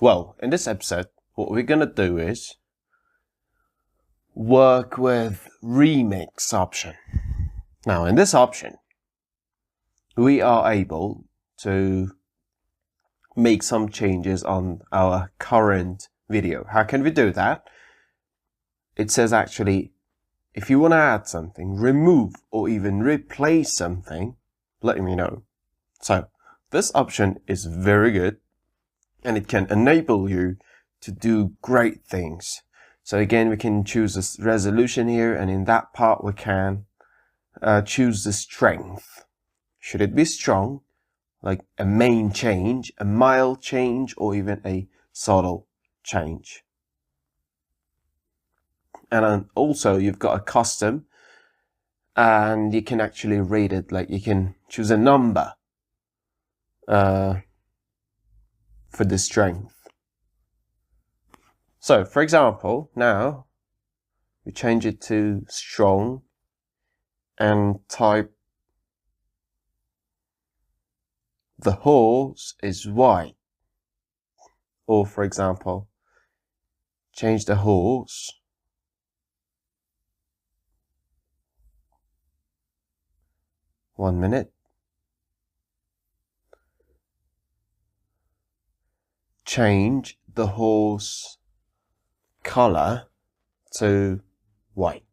Well, in this episode, what we're gonna do is work with remix option. Now, in this option, we are able to make some changes on our current video. How can we do that? It says actually, if you want to add something, remove or even replace something, let me know. So this option is very good and it can enable you to do great things. So again, we can choose this resolution here, and in that part we can choose the strength. Should it be strong, like a main change, a mild change, or even a subtle change? And then also you've got a custom, and you can actually rate it, like you can choose a number for the strength. So for example, now we change it to strong and type the horse is white. Or for example, change the horse one minute. Change the horse color to white.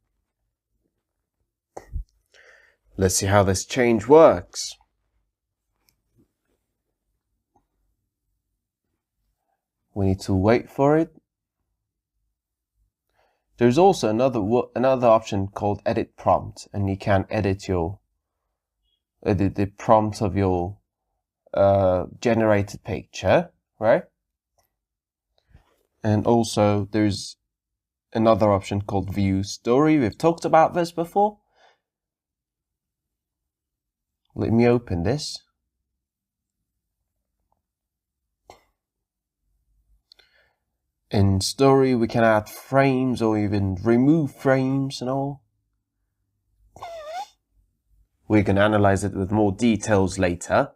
Let's see how this change works. We need to wait for it. There's also another option called edit prompt, and you can edit the prompt of your generated picture, right? And also there's another option called view story. We've talked about this before. Let me open this. In story, we can add frames or even remove frames and all. We can analyze it with more details later.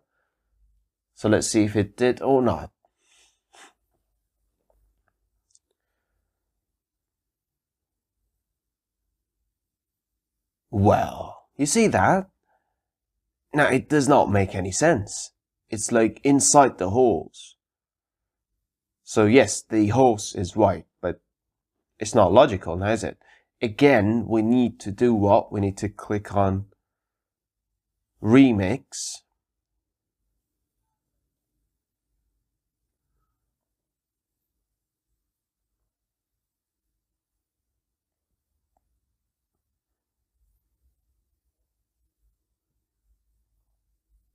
So let's see if it did or not. Well, you see that? Now, it does not make any sense. It's like inside the horse. So yes, the horse is white, but it's not logical now, is it? Again, we need to do what? We need to click on remix.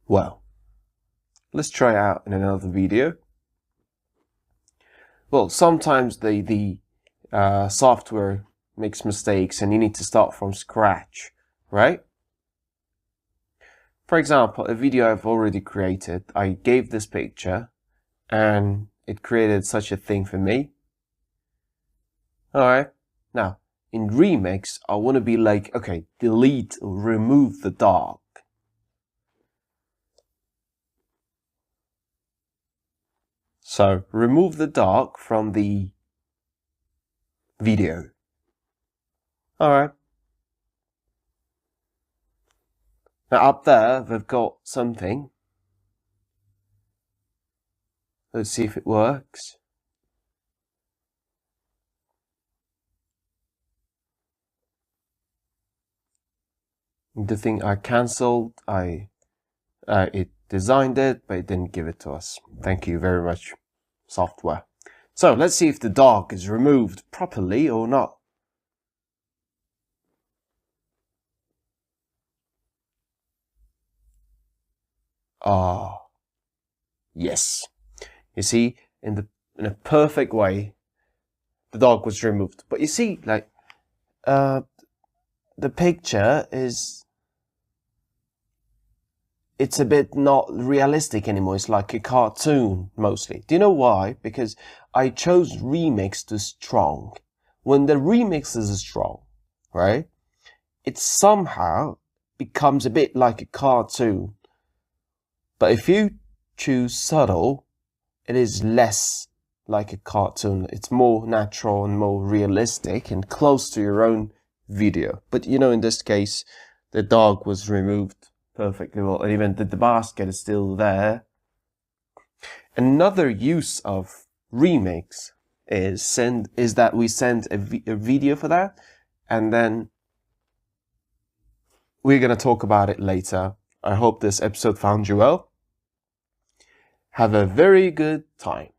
Well, let's try out in another video. Well, sometimes the software makes mistakes and you need to start from scratch, right? For example, a video I've already created, I gave this picture and it created such a thing for me. Alright, now in remix, I want to be like, okay, delete or remove the dark. So remove the dark from the video. Alright. Now up there, we've got something. Let's see if it works. The thing I cancelled, it designed it, but it didn't give it to us. Thank you very much, software. So let's see if the dark is removed properly or not. Ah, yes. You see, in a perfect way, the dark was removed. But you see, like, the picture is, it's a bit not realistic anymore. It's like a cartoon mostly. Do you know why? Because I chose remix to strong. When the remix is strong, right, it somehow becomes a bit like a cartoon. But if you choose subtle, it is less like a cartoon. It's more natural and more realistic and close to your own video. But you know, in this case, the dog was removed perfectly well, and even the basket is still there. Another use of remix is that we send a video for that, and then we're gonna talk about it later. I hope this episode found you well. Have a very good time.